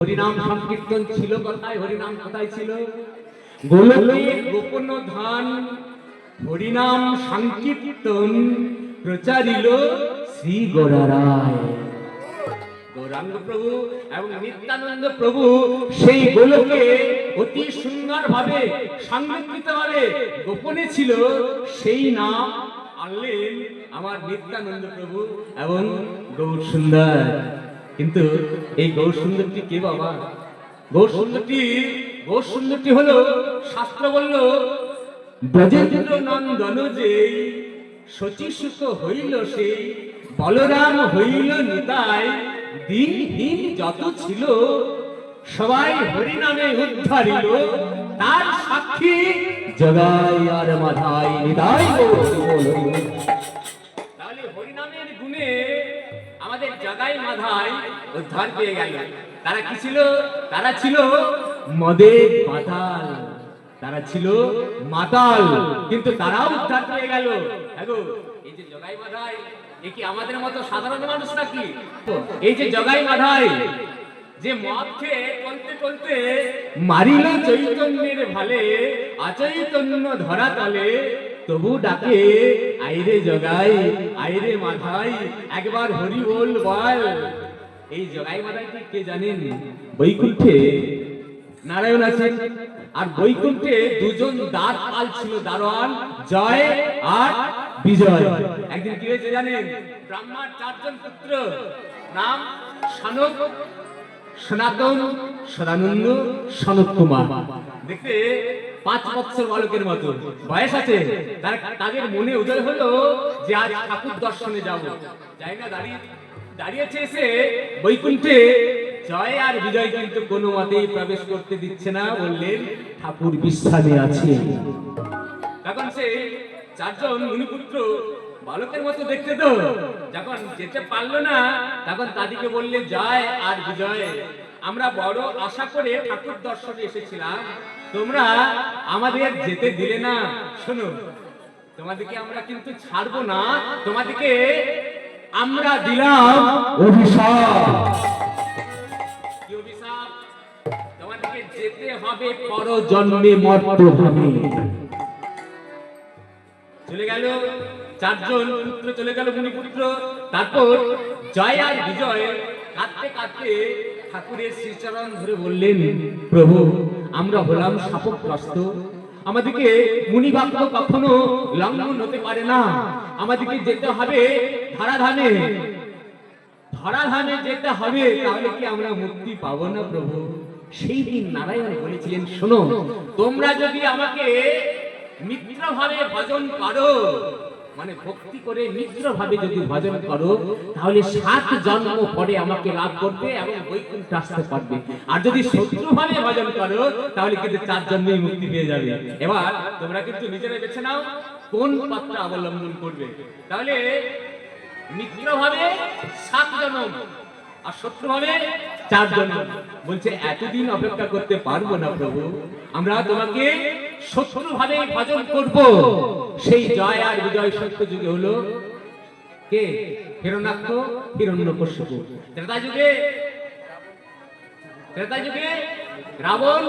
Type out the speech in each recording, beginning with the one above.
হরিনাম সংকীর্তন ছিল কোথায়? হরিনাম কোথায় ছিল? গোলকে গোপন ধান হরিনাম সংকীর্তন প্রচারিল শ্রী গৌরারায়। গৌরাঙ্গ প্রভু এবং নিত্যানন্দ প্রভু সেই গোলকে অতি সুন্দর ভাবে সংরক্ষিত ভাবে গোপনে ছিল, সেই নাম আনলেন আমার নিত্যানন্দ প্রভু এবং গৌর সুন্দর। কিন্তু এই গৌর সুন্দরটি কে বাবা? গৌর সুন্দরটি হলো, শাস্ত্র বলল ব্রজেন্দ্র নন্দন যে শচীসুত হইল সেই বলরাম হইল নিতাই, দিনহীন যত ছিল সবাই হরিনামে উদ্ধারিল, তার সাক্ষী জগাই আর মাধাই নিতাই। তাহলে হরিনামের গুণে আমাদের জগাই মাধাই উদ্ধার পেয়ে গেল। তারা কি ছিল? তারা ছিল মদের মাতাল, তারা ছিল মাতাল, কিন্তু তারাও উদ্ধার পেয়ে গেল। দেখো এই যে জগাই মাধাই, এ কি আমাদের মতো সাধারণ মানুষ নাকি? এই যে জগাই মাধাই যে মদ খেয়ে চলতে চলতে মারিল চৈতন্যের ভালে, অচৈতন্য ধরা তলে, তবু ডাকে আইরে জগাই আইরে মাধাই, একবার হরি বল বল। এই জগাই মাধাইকে কে জানেন? বৈকুণ্ঠে নারায়ণ আছেন, আর বৈকুণ্ঠে দুজন দ্বারপাল ছিল, দারোয়ান জয় আর বিজয়। একদিন কি হয়েছে জানেন? ব্রহ্মার চারজন পুত্র, নাম সনক, সনাতন, সদানন্দ, সনত কুমার। দেখতে 5 বছর বালকের মতো বয়স আছে। তাদের মনে উদয় হলো যে আজ ঠাকুর দর্শনে যাব। জায়গা দাঁড়িয়েছে এসে বৈকুণ্ঠে জয় আর বিজয় কিন্তু কোনো মতেই প্রবেশ করতে দিচ্ছে না, বললেন ঠাকুর বিশ্রামে আছে। তখন সেই 4 জন মুনিপুত্র বালকের মতো দেখতে তো, যখন যেতে পারলো না তখন তাদেরকে বললে জয় আর বিজয়, আমরা বড় আশা করে ঠাকুর দর্শনে এসেছিলাম, তোমরা আমাদের যেতে দিলে না। শোনো, তোমাদেরকে আমরা কিন্তু ছাড়বো না, তোমাদেরকে আমরা দিলাম অভিশাপ। কি অভিশাপ? তোমাদেরকে যেতে হবে পর জন্মে মর্তভূমি। চলে গেল 4 জন পুত্র, চলে গেল মুনিপুত্র। তারপর জয় আর বিজয় কাঁদতে কাঁদতে ঠাকুরের শ্রীচরণ ধরে বললেন, প্রভু আমরা হলাম শাপগ্রস্ত, আমাদেরকে মুনিবাক্য কখনো লঙ্ঘন হতে পারে না, আমাদেরকে যেতে হবে ধরাধামে, ধরাধামে যেতে হবে, তাহলে কি আমরা মুক্তি পাবো না প্রভু? সেই দিন নারায়ণ বলেছিলেন, শোনো, তোমরা যদি আমাকে মিত্র ভাবে ভজন করো, মানে ভক্তি করে মিত্র ভাবে যদি ভজন করো, তাহলে 7 জন্ম পরে আমাকে লাভ করবে এবং বৈকুণ্ঠে আসতে পারবে। আর যদি শত্রু ভাবে ভজন করো, তাহলে কিন্তু 4 জন্মেই মুক্তি পেয়ে যাবে। এবার তোমরা কিন্তু নিজেরা বেছে নাও কোন পথটা অবলম্বন করবে। তাহলে মিত্র ভাবে 7 জন্ম আর শত্রু ভাবে 4 জন্ম। বলছে এতদিন অপেক্ষা করতে পারবো না প্রভু, আমরা তোমাকে শত্রু ভাবে ভজন করব। সেই জয় আর বিজয় সত্য যুগে হলো কে? হিরণ্যাক্ষ, হিরণ্যকশিপু। ত্রেতা যুগে রাবণ,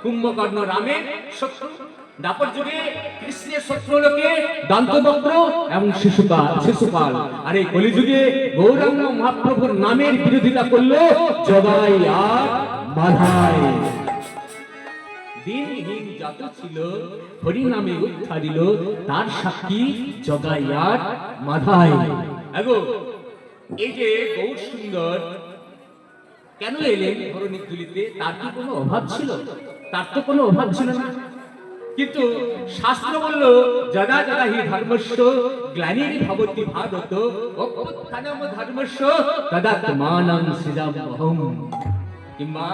কুম্ভকর্ণ রামের শত্রু। দাপর যুগে কৃষ্ণের শত্রু হলো কে? দন্তবক্র এবং শিশুপাল। আর এই কলিযুগে গৌরাঙ্গ মহাপ্রভুর নামের বিরোধিতা করলো জগাই আর মাধাই। দিনহীন যত ছিল হরিনামে উদ্ধারিল, তার সাক্ষী জগাই আর মাধাই। এগো এই যে গৌর সুন্দর কেন এলেন ধরণীর ধুলিতে? তার কি কোনো অভাব ছিল? তার তো কোনো অভাব ছিল না। কিন্তু শাস্ত্র বলল যদা যদা হি ধর্মস্য গ্লানির ভবতি ভারত অভ্যুত্থানম ধর্মস্য তদাত্মানং সৃজাম্যহম। কিংবা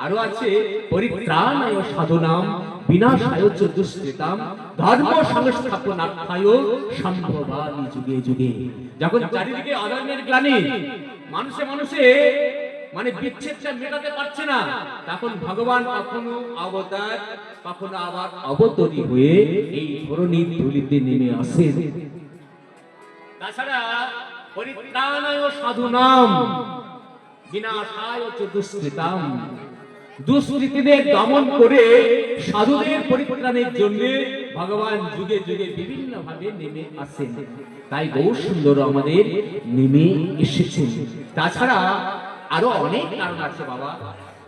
আরো আছে পরিত্রাণায় সাধনাম বিনাশায় চ দুষ্কৃতাম ধর্ম সংস্থাপনার্থায় সম্ভবামি যুগে যুগে। যখন চারিদিকে অধর্মের গ্লানি, মানুষে মানে বিচ্ছেদটা মেটাতে পারছে না, তখন ভগবান কখনো অবতার, কখনো আবার অবতরী হয়ে এই ধরণীর ধুলিতে নেমে আসেন। তাছাড়া পরিত্রাণায় সাধুনাম বিনাশায় চ দুষ্কৃতাম, দুষ্কৃতীদের দমন করে সাধুদের পরিত্রাণের জন্য ভগবান যুগে যুগে বিভিন্ন ভাবে নেমে আসেন। তাই গৌর সুন্দর আমাদের নেমে এসেছেন। তাছাড়া আরো অনেক কারণ আছে বাবা।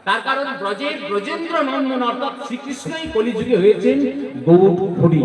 তার কারণ ব্রজের ব্রজেন্দ্র নন্দন অর্থাৎ শ্রীকৃষ্ণই কলিযুগে হয়েছেন গৌর হরি।